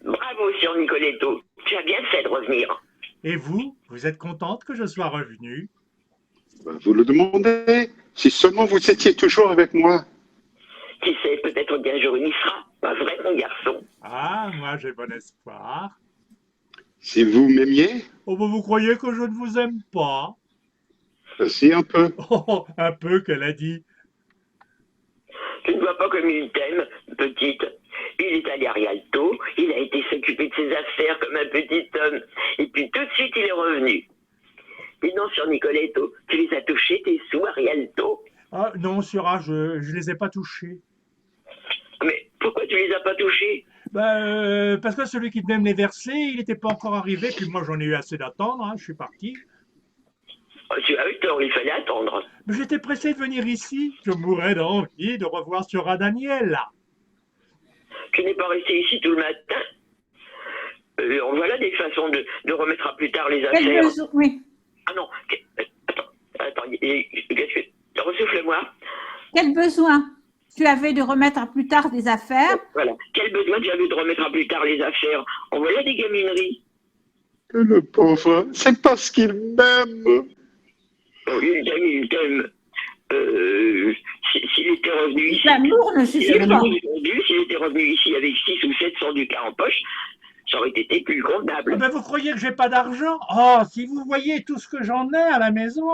Bravo, Sir Nicoletto. Tu as bien fait de revenir. Et vous êtes contente que je sois revenu? Vous le demandez. Si seulement vous étiez toujours avec moi. Qui sait, peut-être qu'un jour il y sera. Pas vrai, mon garçon. Ah, moi j'ai bon espoir. Si vous m'aimiez, Oh, bah, vous croyez que je ne vous aime pas? si un peu. Oh, un peu qu'elle a dit. Tu ne vois pas comme il t'aime, petite. Il est allé à Rialto, il a été s'occuper de ses affaires comme un petit homme. Et puis tout de suite, il est revenu. Dis donc, Sir Nicoletto, tu les as touchés, tes sous à Rialto? Ah, non, Syrah, je les ai pas touchés. Mais pourquoi tu les as pas touchés? Bah, parce que celui qui devait me les verser, il n'était pas encore arrivé, puis moi j'en ai eu assez d'attendre, hein, je suis parti. Oh, tu as eu tort, il fallait attendre. Mais j'étais pressé de venir ici, je mourrais d'envie de revoir Syrah Daniel, là. Tu n'es pas resté ici tout le matin. Voilà des façons de remettre à plus tard les Quel affaires. besoin, oui. Ah non, attends, ressouffle-moi. Quel besoin tu avais de remettre à plus tard des affaires? Voilà. Quel besoin tu avais de remettre à plus tard les affaires? On voyait des gamineries. Le pauvre, c'est parce qu'il m'aime. Oh, il t'aime. S'il était revenu ici, L'amour ne suffit pas. s'il était revenu ici avec 6 ou 700 ducats en poche, ça aurait été plus Ah convenable. ben, vous croyez que j'ai pas d'argent? Oh, si vous voyez tout ce que j'en ai à la maison.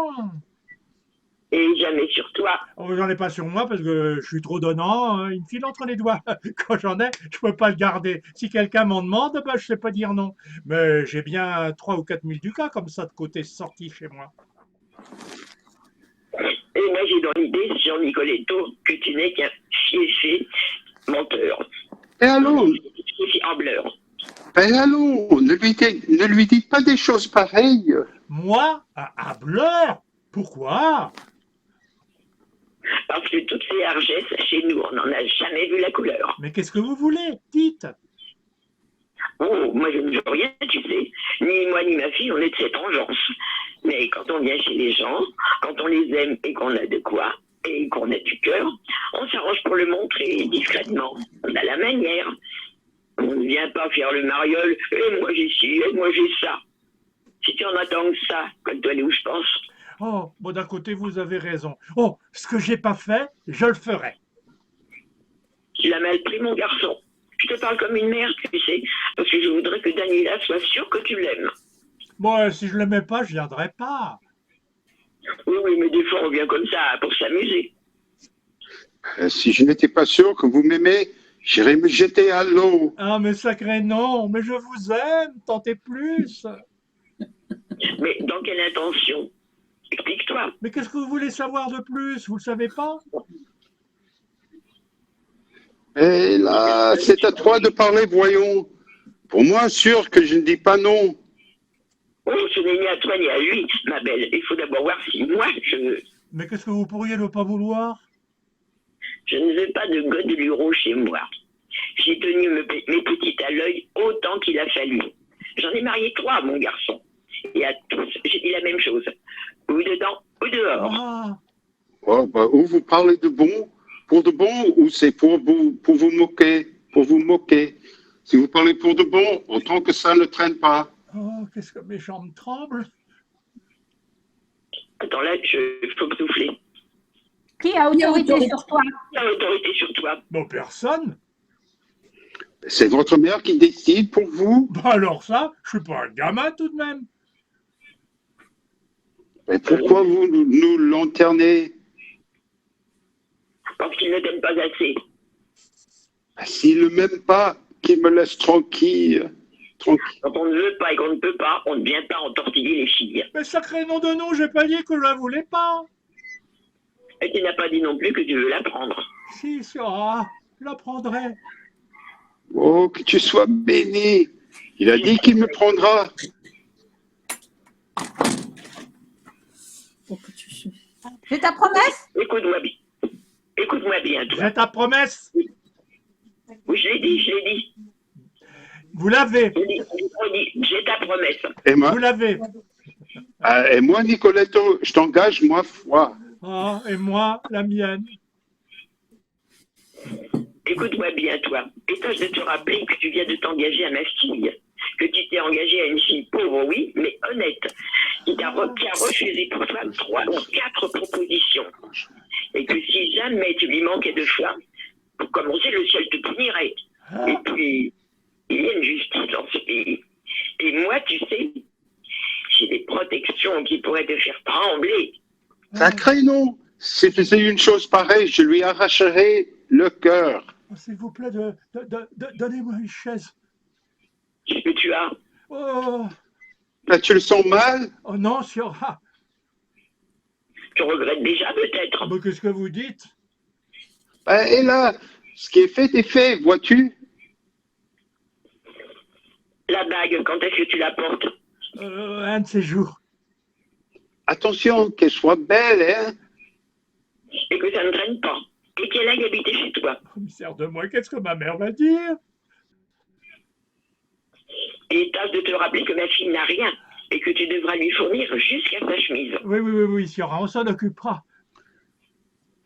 Et jamais sur toi. Oh, j'en ai pas sur moi parce que je suis trop donnant, hein. Il me file entre les doigts. Quand j'en ai, je peux pas le garder. Si quelqu'un m'en demande, ben, je sais pas dire non. Mais j'ai bien 3 ou 4 000 ducats comme ça de côté sortis chez moi. Et moi, j'ai dans l'idée, Jean Nicoletto, que tu n'es qu'un fiefé menteur. Et allons, Fiefé hableur. et allons, ne lui dites pas des choses pareilles. Moi, un hableur? Pourquoi? Parce que toutes ces largesses, chez nous, on n'en a jamais vu la couleur. Mais qu'est-ce que vous voulez? Dites. Oh, moi, je ne veux rien, tu sais. Ni moi, ni ma fille, on est de cette engeance. Mais quand on vient chez les gens, quand on les aime et qu'on a de quoi, et qu'on a du cœur, on s'arrange pour le montrer discrètement. On a la manière. On ne vient pas faire le mariole, et moi j'ai ci, et moi j'ai ça. Si tu en attends que ça, quand tu aller où je pense. Oh, bon, d'un côté, vous avez raison. Oh, ce que j'ai pas fait, je le ferai. Tu l'as mal pris, mon garçon. Je te parle comme une mère, tu sais, parce que je voudrais que Daniela soit sûre que tu l'aimes. Bon, si je l'aimais pas, je viendrais pas. Oui, oui, mais des fois on vient comme ça pour s'amuser. Si je n'étais pas sûr que vous m'aimez, j'irais me jeter à l'eau. Ah, mais sacré non, mais je vous aime, tentez plus. Mais dans quelle intention? Explique-toi. Mais qu'est-ce que vous voulez savoir de plus? Vous le savez pas? Et là, c'est à toi de parler, voyons. Pour moi, sûr que je ne dis pas non. Oh, ce n'est ni à toi ni à lui, ma belle. Il faut d'abord voir si moi, Mais qu'est-ce que vous pourriez ne pas vouloir? je ne veux pas de godelureau chez moi. J'ai tenu mes petites à l'œil autant qu'il a fallu. J'en ai marié 3, mon garçon. Et à tous, j'ai dit la même chose. Ou dedans, ou dehors. Ah, Oh, bah, ou vous parlez de bon, pour de bon, ou c'est pour vous moquer, pour vous moquer. Si vous parlez pour de bon, autant que ça ne traîne pas. oh, qu'est-ce que mes jambes tremblent. Attends, là, il faut me souffler. Qui a autorité sur toi? Qui a autorité sur toi? Bon, personne. C'est votre mère qui décide pour vous. Bah alors ça, je suis pas un gamin tout de même. Et pourquoi vous nous lanternez? Parce qu'il ne t'aime pas assez. S'il ne m'aime pas, qu'il me laisse tranquille. Tranquille. Quand on ne veut pas et qu'on ne peut pas, on ne vient pas entortiller les filles. Mais sacré nom de nom, j'ai pas dit que je la voulais pas. Et tu n'as pas dit non plus que tu veux la prendre. Si, Syrah, je la prendrai. Oh, que tu sois béni. Il a dit qu'il me prendra. C'est ta promesse? Écoute-moi bien. Écoute-moi bien, toi. J'ai ta promesse. Oui, je l'ai dit. Vous l'avez. J'ai ta promesse. Et moi, Vous l'avez. et moi, Nicoletto, je t'engage, moi, foi. Ah, et moi, la mienne. Et écoute-moi bien, toi. Et tâche de te rappeler que tu viens de t'engager à ma fille. Que tu t'es engagé à une fille pauvre, oui, mais honnête. Qui a refusé pour toi 3 ou 4 propositions. Et que si jamais tu lui manquais de choix, pour commencer, le ciel te punirait. Et puis, il y a une justice dans ce pays. Et moi, tu sais, j'ai des protections qui pourraient te faire trembler. Sacré non. Si faisait une chose pareille, je lui arracherais le cœur. Oh, s'il vous plaît, donnez-moi une chaise. Qu'est-ce que tu as? Oh, Là, tu le sens mal? oh non, Siora. Tu regrettes déjà peut-être? Mais qu'est-ce que vous dites? Ben, et là, ce qui est fait, vois-tu? La bague, quand est-ce que tu la portes? Un de ces jours. Attention, qu'elle soit belle, hein? Et que ça ne traîne pas. Et qu'elle aille habiter chez toi. Oh, misère de moi, qu'est-ce que ma mère va dire? Et tâche de te rappeler que ma fille n'a rien. Et que tu devras lui fournir jusqu'à sa chemise. Oui, Siora, on s'en occupera.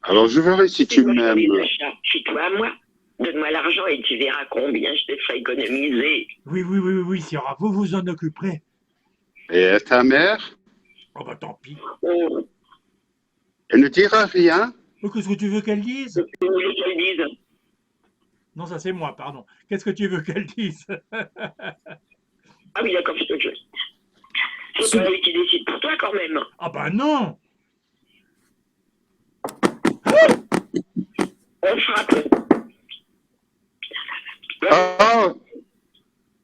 Alors, je verrai si tu Moi, je fais m'aimes. des achats. Fie-toi à moi. Donne-moi l'argent et tu verras combien je te ferai économiser. Oui, Siora, vous vous en occuperez. Et à ta mère? Oh, bah tant pis. Oh, Elle ne dira rien? Oh, qu'est-ce que tu veux qu'elle dise? vous voulez qu'elle dise? Non, ça c'est moi, pardon. Qu'est-ce que tu veux qu'elle dise? Ah oui, d'accord, c'est autre chose. C'est pas elle qui décide pour toi quand même. Ah bah non! On frappe. Ah!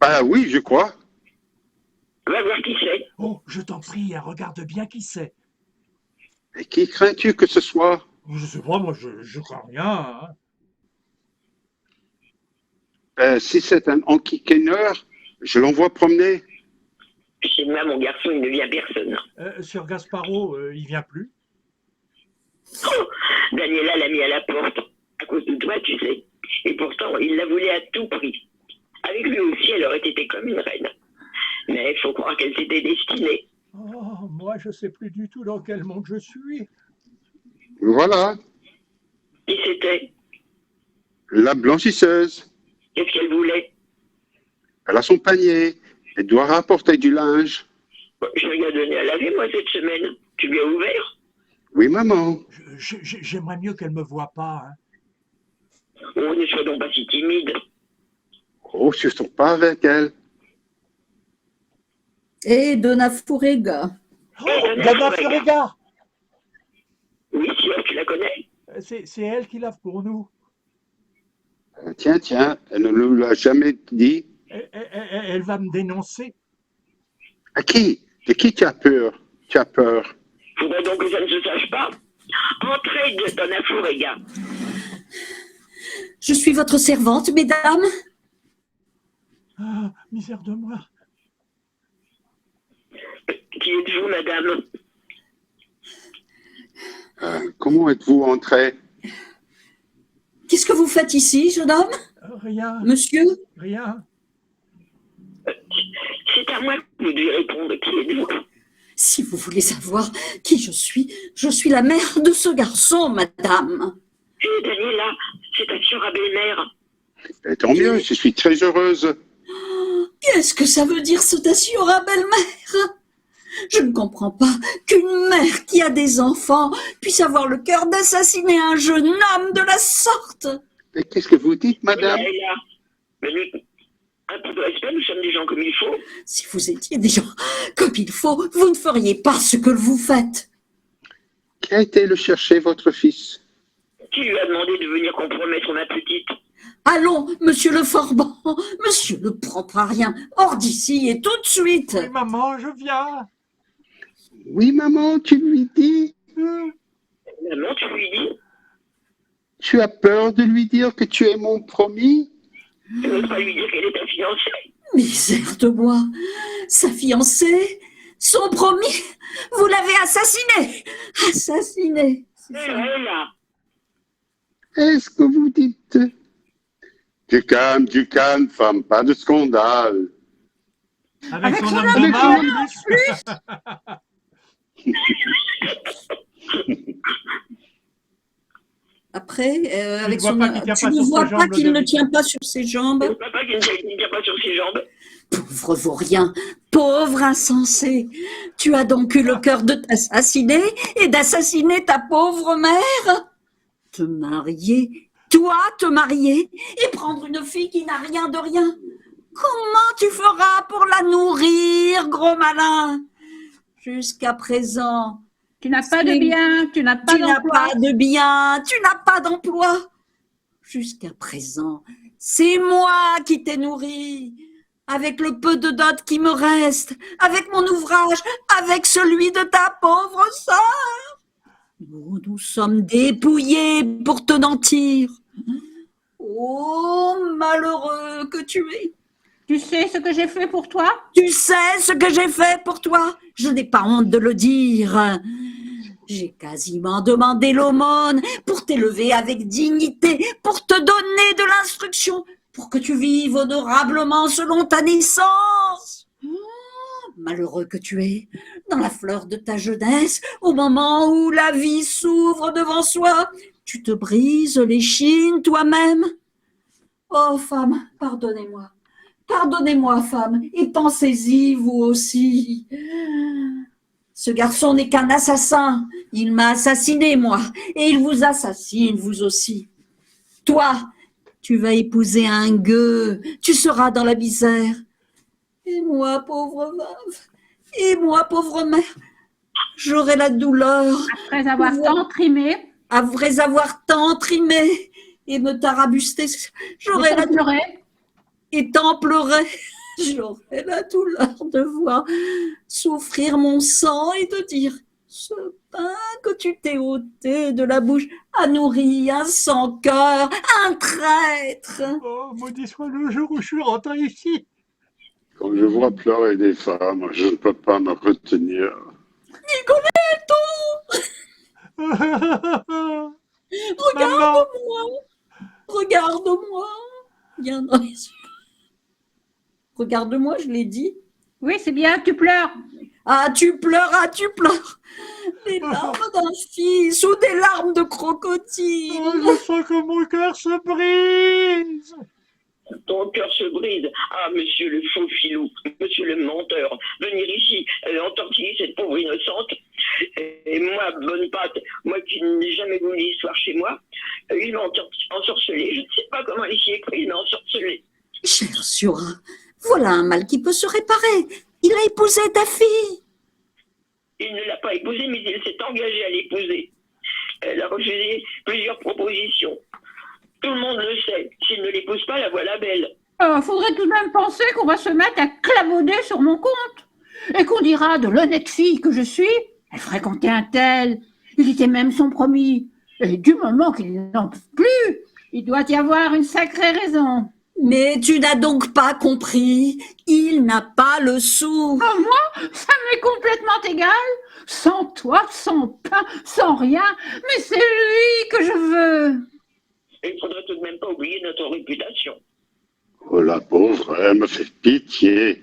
Ben oui, je crois. Va voir qui c'est. Oh, je t'en prie, regarde bien qui c'est. Et qui crains-tu que ce soit? Je sais pas, moi je crains rien. Hein. Si c'est un enquiquineur, je l'envoie promener. Chez moi, mon garçon, il ne vient personne. Sur Gasparo, il vient plus. Oh, Daniela l'a mis à la porte. À cause de toi, tu sais. Et pourtant, il la voulait à tout prix. Avec lui aussi, elle aurait été comme une reine. Mais il faut croire qu'elle s'était destinée. Oh, moi je sais plus du tout dans quel monde je suis. Voilà, Qui c'était? la blanchisseuse. Qu'est-ce qu'elle voulait? Elle a son panier. Elle doit rapporter du linge. Je lui ai donné à laver, moi, cette semaine. Tu lui as ouvert? Oui, maman. J'aimerais mieux qu'elle me voie pas. Hein. Oh, ne sois donc pas si timide. Oh, je ne sors pas avec elle. Et Donna Fourega. Oh, Donna Donna Furega. Furega. Oui, tu la connais? C'est elle qui lave pour nous. Tiens, elle ne nous l'a jamais dit. Elle va me dénoncer. À qui? De qui tu as peur? Tu as peur? Faudrait donc que ça ne se sache pas. Entrez, Donna Furega. Je suis votre servante, mesdames. Ah, misère de moi. Qui êtes-vous, madame? Comment êtes-vous entré? Qu'est-ce que vous faites ici, jeune homme? Rien, Monsieur? rien. C'est à moi que vous devez répondre. Qui êtes-vous? Si vous voulez savoir qui je suis la mère de ce garçon, madame. Eh, Daniela, c'est ta sœur à belle-mère. Et tant mieux, je suis très heureuse. Qu'est-ce que ça veut dire, cette assurable belle-mère? Je ne comprends pas qu'une mère qui a des enfants puisse avoir le cœur d'assassiner un jeune homme de la sorte. Mais qu'est-ce que vous dites, madame? Daniela, mais nous, un peu de respect, nous sommes des gens comme il faut. Si vous étiez des gens comme il faut, vous ne feriez pas ce que vous faites. Qui a été le chercher, votre fils? Qui lui a demandé de venir compromettre ma petite? Allons, monsieur le Forban, monsieur ne prend pas rien. Hors d'ici et tout de suite. Oui, maman, je viens. Oui, maman, tu lui dis? Maman, tu lui dis? Tu as peur de lui dire que tu es mon promis? Tu n'oses pas lui dire qu'elle est ta fiancée? Misère de moi, sa fiancée, son promis, vous l'avez assassiné. Assassiné. Elle est là. Est-ce que vous dites? Du calme, femme, pas de scandale. Avec son homme Avec de main, son en plus. Après, Tu avec ne vois son, pas qu'il tient tu pas ne sur ses vois pas jambes, le qu'il ne David. tient pas sur ses jambes? Le papa qui ne tient pas sur ses jambes. Pauvre vaurien, pauvre insensé, tu as donc eu le cœur de t'assassiner et d'assassiner ta pauvre mère? Te marier, toi te marier et prendre une fille qui n'a rien de rien? Comment tu feras pour la nourrir, gros malin? Jusqu'à présent, Tu n'as pas de c'est- bien, tu n'as pas tu n'as d'emploi. pas de bien, tu n'as pas d'emploi. Jusqu'à présent, c'est moi qui t'ai nourri, avec le peu de dot qui me reste, avec mon ouvrage, avec celui de ta pauvre sœur. Nous sommes dépouillés pour te nantir. Oh, malheureux que tu es. Tu sais ce que j'ai fait pour toi? Tu sais ce que j'ai fait pour toi? Je n'ai pas honte de le dire. J'ai quasiment demandé l'aumône pour t'élever avec dignité, pour te donner de l'instruction, pour que tu vives honorablement selon ta naissance. Malheureux que tu es, dans la fleur de ta jeunesse, au moment où la vie s'ouvre devant soi, tu te brises l'échine toi-même. Oh, femme, pardonnez-moi. Pardonnez-moi, femme, et pensez-y, vous aussi. Ce garçon n'est qu'un assassin. Il m'a assassiné, moi, et il vous assassine, vous aussi. Toi, tu vas épouser un gueux, tu seras dans la misère. Et moi, pauvre veuve, et moi, pauvre mère, j'aurai la douleur, Après avoir tant trimé, après avoir tant trimé et me tarabusté, j'aurai j'ai la douleur. pleuré. Et t'en pleurer, j'aurais la douleur de voir souffrir mon sang et de dire ce pain que tu t'es ôté de la bouche a nourri un sans-cœur, un traître. Oh, maudit soit le jour où je suis rentré ici. Quand je vois pleurer des femmes, je ne peux pas me retenir. Maman, Regarde-moi, regarde-moi. Viens dans les yeux. Regarde-moi, je l'ai dit. Oui, c'est bien, tu pleures. Ah, tu pleures, des larmes d'un fils ou des larmes de crocodile. oh, je sens que mon cœur se brise. Ton cœur se brise. Ah, monsieur le faux filou, monsieur le menteur, venir ici, entortiller cette pauvre innocente. Et moi, bonne patte, moi qui n'ai jamais voulu l'histoire chez moi, il m'a ensorcelé. Je ne sais pas comment il s'y est pris, il m'a ensorcelé. Cher Surin, voilà un mal qui peut se réparer. Il a épousé ta fille. Il ne l'a pas épousée, mais il s'est engagé à l'épouser. Elle a refusé plusieurs propositions. Tout le monde le sait. S'il ne l'épouse pas, la voilà belle. Faudrait tout de même penser qu'on va se mettre à clavoder sur mon compte. Et qu'on dira de l'honnête fille que je suis, elle fréquentait un tel, il était même son promis. Et du moment qu'il n'en peut plus, il doit y avoir une sacrée raison. Mais tu n'as donc pas compris. Il n'a pas le sou. Ah, moi, ça m'est complètement égal. Sans toi, sans pain, sans rien. Mais c'est lui que je veux. Et il ne faudrait tout de même pas oublier notre réputation. Oh, la pauvre, elle me fait pitié.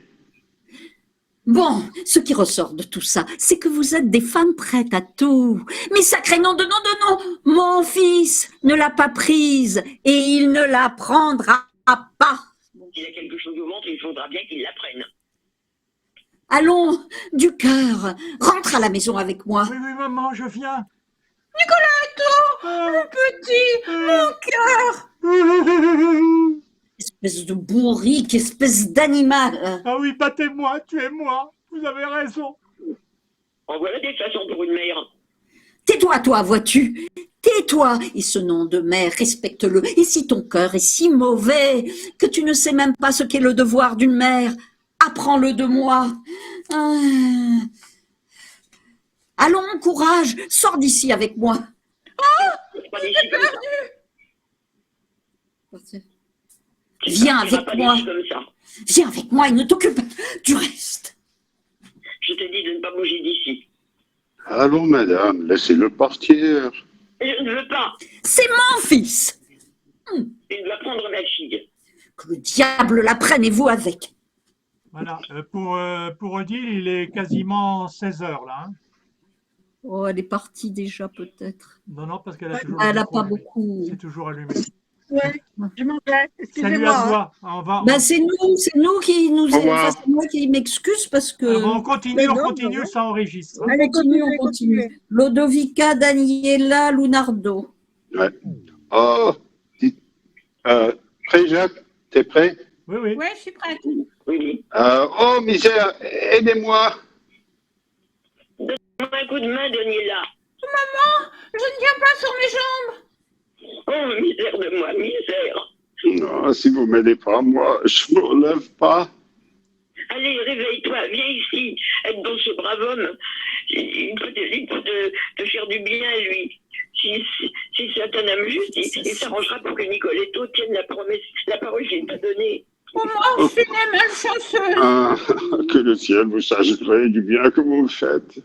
Bon, ce qui ressort de tout ça, c'est que vous êtes des femmes prêtes à tout. Mais sacré nom de nom de nom, mon fils ne l'a pas prise et il ne la prendra pas. S'il y a quelque chose au ventre, il faudra bien qu'il l'apprenne. Allons, du cœur, rentre à la maison avec moi. Oui, oui, maman, je viens. Mon petit, mon cœur. Espèce de bourrique, espèce d'animal. Ah oui, battez-moi, tuez-moi. Vous avez raison. En voilà des façons pour une mère. Tais-toi, toi, vois-tu? Tais-toi, et ce nom de mère, respecte-le. Et si ton cœur est si mauvais que tu ne sais même pas ce qu'est le devoir d'une mère, apprends-le de moi. Allons, courage, sors d'ici avec moi. C'est pas d'ici comme ça. Viens Tu vas avec pas moi. d'ici comme ça. Viens avec moi et ne t'occupe du reste. Je te dis de ne pas bouger d'ici. Allons, madame, laissez-le partir. Et je ne veux pas. C'est mon fils. Il doit prendre ma fille. Que le diable la prenne et vous avec. Voilà, pour Odile, il est quasiment 16 heures là. Hein. Oh, elle est partie déjà, peut-être. Non, non, parce qu'elle a Ouais. toujours Elle le n'a micro pas allumé. beaucoup. C'est toujours allumé. Ouais, je m'en vais. Salut Excusez-moi. à Hein. toi. On va, Ben, c'est nous qui nous. Au revoir. Enfin, c'est moi qui m'excuse parce que. on continue, Non, on ouais. ça enregistre. On Hein. Allez, continue, continuez, on continue. continuez. Lodovica, Daniela, Lunardo. Ouais. Oh, prêt, Jacques? T'es prêt? Oui, oui. Ouais, je suis prête. Oui. Oh, misère, aidez-moi. Un coup de main, Daniela. Je ne tiens pas sur mes jambes. Oh, misère de moi, misère. Non, si vous m'aidez pas, moi, je me relève pas. Allez, réveille-toi, viens ici. Aide donc ce brave homme. Il peut te faire du bien, lui. Si c'est un homme juste, il s'arrangera pour que Nicoletto tienne la promesse, la parole qu'il t'a donnée. Oh, moi, je suis une malchanceuse. Ah, que le ciel vous sache gré du bien que vous me faites.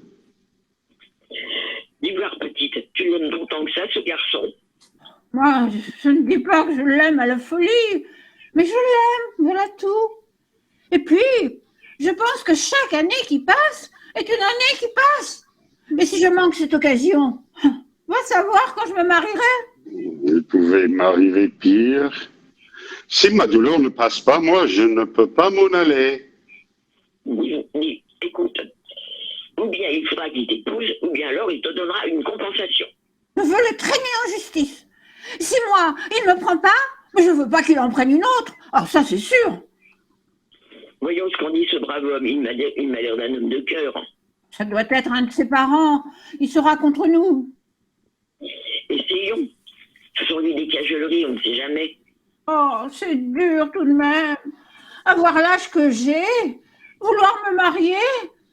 Dis voir, petite, tu l'aimes d'autant que ça, ce garçon. Moi, je ne dis pas que je l'aime à la folie, mais je l'aime, voilà tout. Et puis, je pense que chaque année qui passe est une année qui passe. Et si je manque cette occasion, va savoir quand je me marierai. Il pouvait m'arriver pire. Si ma douleur ne passe pas, moi, je ne peux pas m'en aller. Écoute, ou bien il faudra qu'il t'épouse, ou bien alors il te donnera une compensation. Je veux le traîner en justice. Si moi, il ne me prend pas, mais je ne veux pas qu'il en prenne une autre. Alors ça, c'est sûr. Voyons ce qu'en dit ce brave homme. Il m'a l'air d'un homme de cœur. Ça doit être un de ses parents. Il sera contre nous. Essayons. Faisons-lui des cajoleries, on ne sait jamais. Oh, c'est dur tout de même. Avoir l'âge que j'ai, vouloir me marier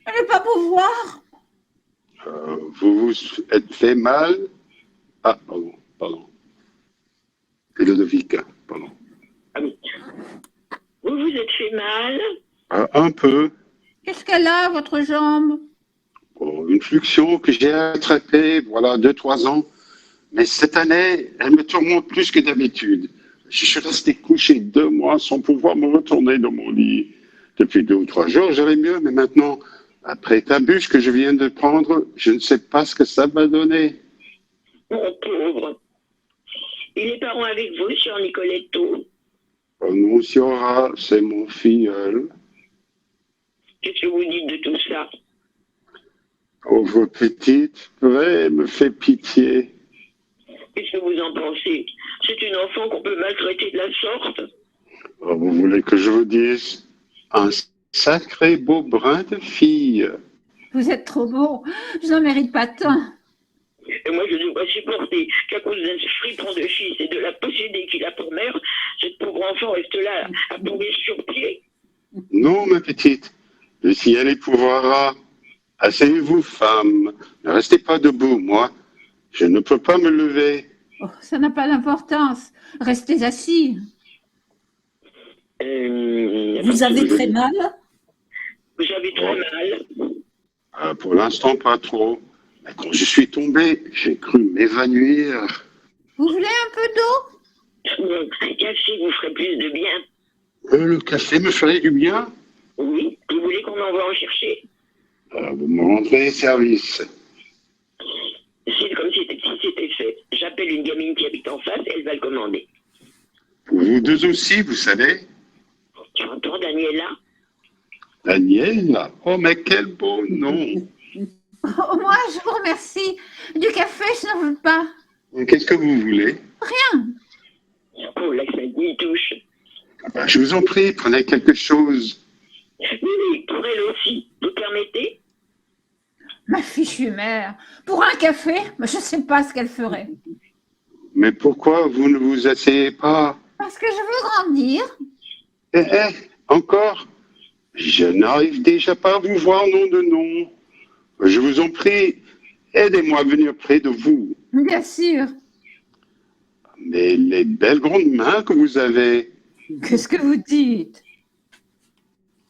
et ne pas pouvoir. Vous vous êtes fait mal? Ah, pardon. C'est Ludovic, pardon. Ah oui. Vous vous êtes fait mal? Un peu. Qu'est-ce qu'elle a, votre jambe? Bon, une fluxion que j'ai attrapée, voilà, 2-3 ans. Mais cette année, elle me tourmente plus que d'habitude. Je suis resté couché 2 mois sans pouvoir me retourner dans mon lit. Depuis 2 ou 3 jours, j'allais mieux, mais maintenant, après ta bûche que je viens de prendre, je ne sais pas ce que ça va donner. Mon pauvre. Et les parents avec vous, sur Nicoletto? Non, Siora, c'est mon filleul. Qu'est-ce que vous dites de tout ça? Pauvre petite, vrai, me fait pitié. Qu'est-ce que vous en pensez? C'est une enfant qu'on peut maltraiter de la sorte? Oh, vous voulez que je vous dise? Un sacré beau brin de fille. Vous êtes trop beau. Je n'en mérite pas tant. Et moi, je devrais supporter qu'à cause d'un fripon de fils et de la possédée qu'il a pour mère, cette pauvre enfant reste là à pourrir sur pied. Non, ma petite, le ciel épouvra. Asseyez-vous, femme. Ne restez pas debout, moi. Je ne peux pas me lever. Oh, ça n'a pas d'importance. Restez assis. Vous avez très mal? Vous avez très mal. Pour l'instant, pas trop. Mais quand je suis tombé, j'ai cru m'évanouir. Vous voulez un peu d'eau? Un café vous ferait plus de bien. Le café me ferait du bien? Oui, vous voulez qu'on envoie en chercher? Vous me rendrez service. C'est comme si c'était fait. J'appelle une gamine qui habite en face, elle va le commander. Pour vous deux aussi, vous savez. Tu entends, Daniela? Daniel? Oh, mais quel beau nom! Oh, moi, je vous remercie. Du café, je n'en veux pas. Qu'est-ce que vous voulez? Rien. Oh, la y touche. Je vous en prie, prenez quelque chose. Oui, pour elle aussi. Vous permettez? Ma fichue mère. Pour un café, je ne sais pas ce qu'elle ferait. Mais pourquoi vous ne vous asseyez pas? Parce que je veux grandir. Encore? Je n'arrive déjà pas à vous voir, nom de nom. Je vous en prie, aidez-moi à venir près de vous. Bien sûr. Mais les belles grandes mains que vous avez. Qu'est-ce que vous dites?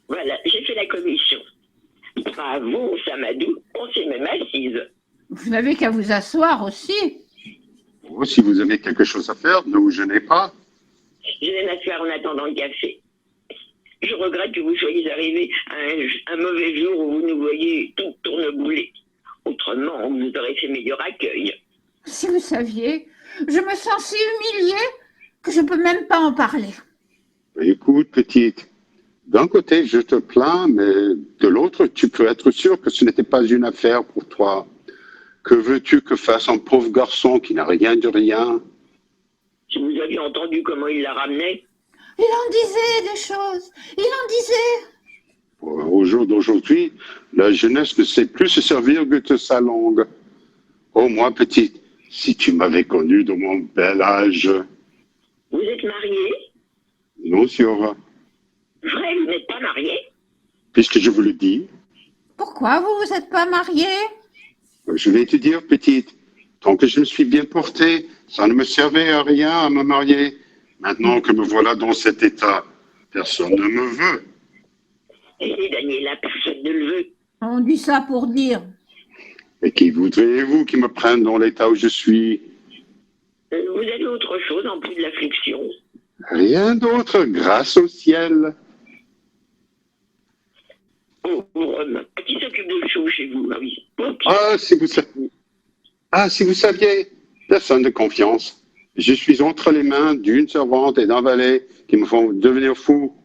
Voilà, j'ai fait la commission. Bravo, Samadou, on s'est même assise. Vous n'avez qu'à vous asseoir aussi. Oh, si vous avez quelque chose à faire, ne vous gênez pas. Je vais m'asseoir en attendant le café. Je regrette que vous soyez arrivé à un mauvais jour où vous nous voyez tout tourneboulé. Autrement, on vous aurait fait meilleur accueil. Si vous saviez, je me sens si humiliée que je ne peux même pas en parler. Écoute, petite, d'un côté, je te plains, mais de l'autre, tu peux être sûr que ce n'était pas une affaire pour toi. Que veux-tu que fasse un pauvre garçon qui n'a rien de rien? Si vous aviez entendu comment il la ramenait, Il en disait des choses, il en disait. Au jour d'aujourd'hui, la jeunesse ne sait plus se servir que de sa langue. Oh, moi, petite, si tu m'avais connu dans mon bel âge. vous êtes marié? Non, Siora, Vrai, vous n'êtes pas marié? puisque je vous le dis, Pourquoi vous vous êtes pas marié? je vais te dire, petite, tant que je me suis bien porté, ça ne me servait à rien à me marier. Maintenant que me voilà dans cet état, personne ne me veut. Et Daniela, personne ne le veut. On dit ça pour dire. Et qui voudriez-vous qui me prenne dans l'état où je suis? Vous avez autre chose en plus de l'affliction? Rien d'autre, grâce au ciel. Oh, qui s'occupe de chou chez vous, ah oui. Pour qui? Si vous saviez, personne de confiance. Je suis entre les mains d'une servante et d'un valet qui me font devenir fou.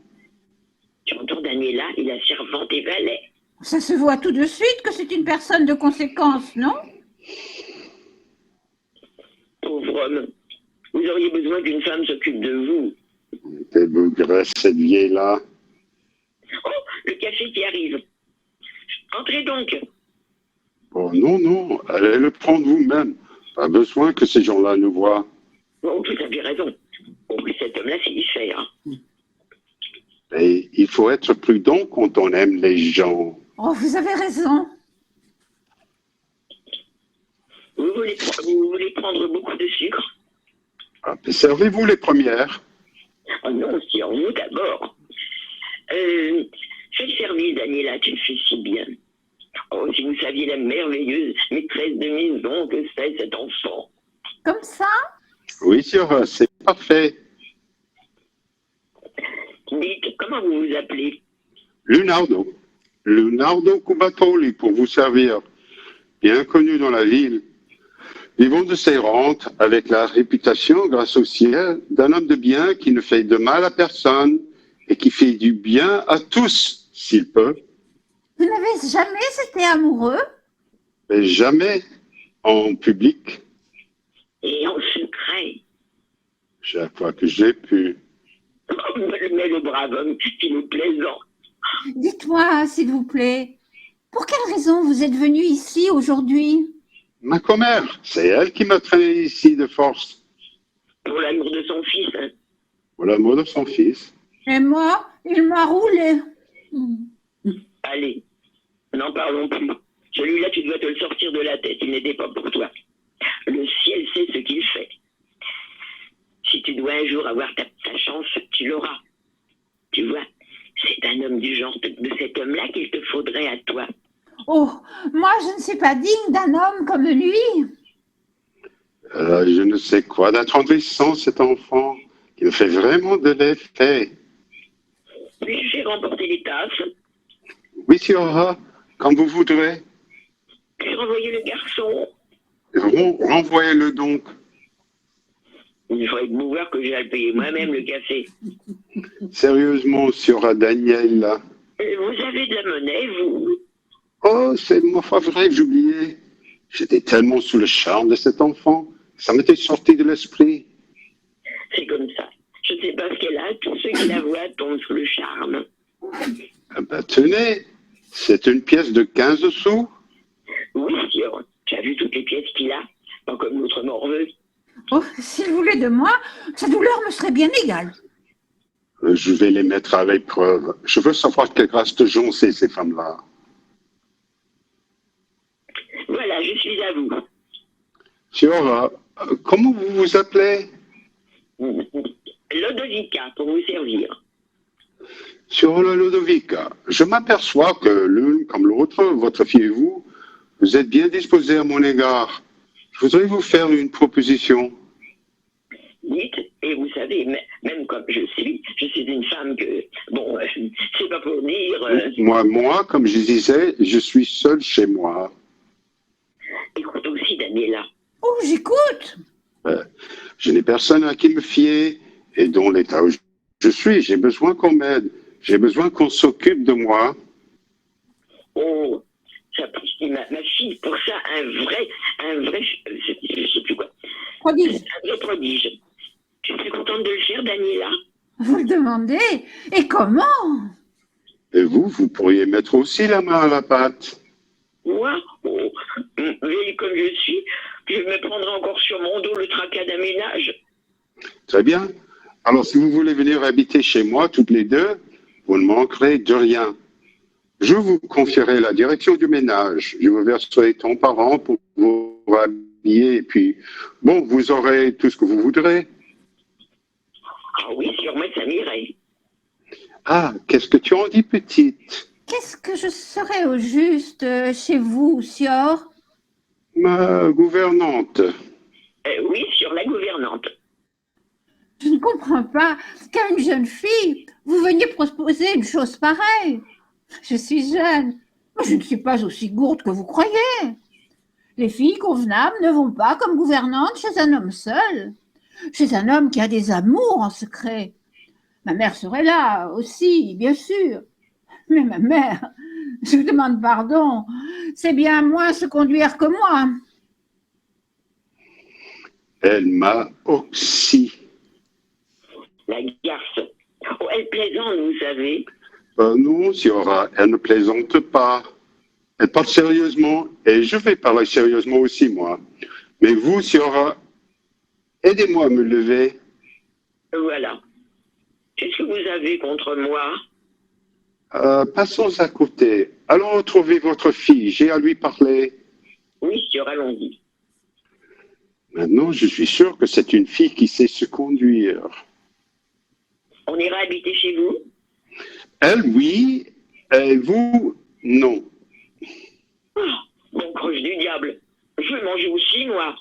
J'entends Daniela et la servante et valet. Ça se voit tout de suite que c'est une personne de conséquence, non? Pauvre homme, vous auriez besoin qu'une femme s'occupe de vous. Quelle bougresse, cette vieille-là. Oh, le café qui arrive. Entrez donc. Oh non, allez le prendre vous-même. Pas besoin que ces gens-là nous voient. Oh, vous avez raison. Oh, cet homme-là, c'est faire. Et il faut être prudent quand on aime les gens. Oh, vous avez raison. Vous voulez prendre beaucoup de sucre? Servez-vous les premières. Oh non, sur vous d'abord. Fais le service, Daniela, tu le fais si bien. Oh, si vous saviez la merveilleuse maîtresse de maison que c'est cet enfant. Comme ça? Oui, Siora, c'est parfait. Dites, comment vous vous appelez? Lunardo. Lunardo Cubatoli pour vous servir. Bien connu dans la ville. Vivons de ses rentes avec la réputation, grâce au ciel, d'un homme de bien qui ne fait de mal à personne et qui fait du bien à tous, s'il peut. Vous n'avez jamais été amoureux? Mais jamais en public, Et en secret. chaque fois que j'ai pu. Oh, mais le brave homme, il est plaisant. Dites-moi, s'il vous plaît, pour quelle raison vous êtes venu ici aujourd'hui? Ma commère, c'est elle qui m'a traîné ici de force. Pour l'amour de son fils, hein. Pour l'amour de son fils. Et moi, il m'a roulé. Allez, n'en parlons plus. Celui-là, tu dois te le sortir de la tête. Il n'était pas pour toi. Le ciel sait ce qu'il fait. Si tu dois un jour avoir ta chance, tu l'auras. Tu vois, c'est un homme du genre de cet homme-là qu'il te faudrait à toi. Oh, moi, je ne suis pas digne d'un homme comme lui. Je ne sais quoi d'attendrissant, cet enfant, qui me fait vraiment de l'effet. Puis-je faire remporter les tasses? Oui, Siora, comme vous voudrez. Puis-je renvoyer le garçon? Renvoyez-le donc. Il faudrait me voir que j'ai à le payer moi-même, le café. Sérieusement, Siora Daniel, là. Vous avez de la monnaie, vous? Oh, c'est mon vrai, j'oubliais. J'étais tellement sous le charme de cet enfant. Ça m'était sorti de l'esprit. C'est comme ça. Je ne sais pas ce qu'elle a. Tous ceux qui la voient tombent sous le charme. Ah ben, tenez, c'est une pièce de 15 sous. Oui, sûr. Tu as vu toutes les pièces qu'il a? Pas comme l'autre morveux. Oh, s'il voulait de moi, sa douleur me serait bien égale. Je vais les mettre à l'épreuve. Je veux savoir quelle grâce de gens c'est, ces femmes-là. Voilà, je suis à vous. Siora, comment vous vous appelez? Lodovica, pour vous servir. Sur le Lodovica, je m'aperçois que l'une comme l'autre, votre fille et vous, vous êtes bien disposés à mon égard. Je voudrais vous faire une proposition. Dites, et vous savez, même comme je suis une femme que, bon, c'est pas pour dire... Moi, comme je disais, je suis seul chez moi. Daniela. Oh, j'écoute. Je n'ai personne à qui me fier et dans l'état où je suis, j'ai besoin qu'on m'aide. J'ai besoin qu'on s'occupe de moi. Oh, j'apprécie ma fille pour ça, je sais plus quoi, Prodige. un vrai prodige. Je suis contente de le faire, Daniela. Vous le demandez. Et comment? Et vous pourriez mettre aussi la main à la pâte. Moi, oh, vieille comme je suis, je me prendrai encore sur mon dos le tracas d'un ménage. Très bien. Alors, si vous voulez venir habiter chez moi, toutes les deux, vous ne manquerez de rien. Je vous confierai la direction du ménage. Je vous verserai ton parent pour vous habiller. Et puis, bon, vous aurez tout ce que vous voudrez. Ah oui, sûrement ça m'irait. Ah, qu'est-ce que tu en dis, petite? Qu'est-ce que je serais au juste chez vous, Sior? Ma gouvernante. Oui, sur la gouvernante. Je ne comprends pas qu'à une jeune fille, vous veniez proposer une chose pareille. Je suis jeune, mais je ne suis pas aussi gourde que vous croyez. Les filles convenables ne vont pas comme gouvernantes chez un homme seul, chez un homme qui a des amours en secret. Ma mère serait là aussi, bien sûr. Mais ma mère, je vous demande pardon, c'est bien moins se conduire que moi. Elle m'a aussi. La garce. Oh, elle plaisante, vous savez. Non, Siora, elle ne plaisante pas. Elle parle sérieusement et je vais parler sérieusement aussi, moi. Mais vous, Siora, aidez-moi à me lever. Voilà. Qu'est-ce que vous avez contre moi? Passons à côté. Allons retrouver votre fille. J'ai à lui parler. Oui, sur allons-y. Maintenant, je suis sûr que c'est une fille qui sait se conduire. On ira habiter chez vous? Elle, oui. Et vous, non. Oh, mon croche du diable. Je veux manger aussi, moi.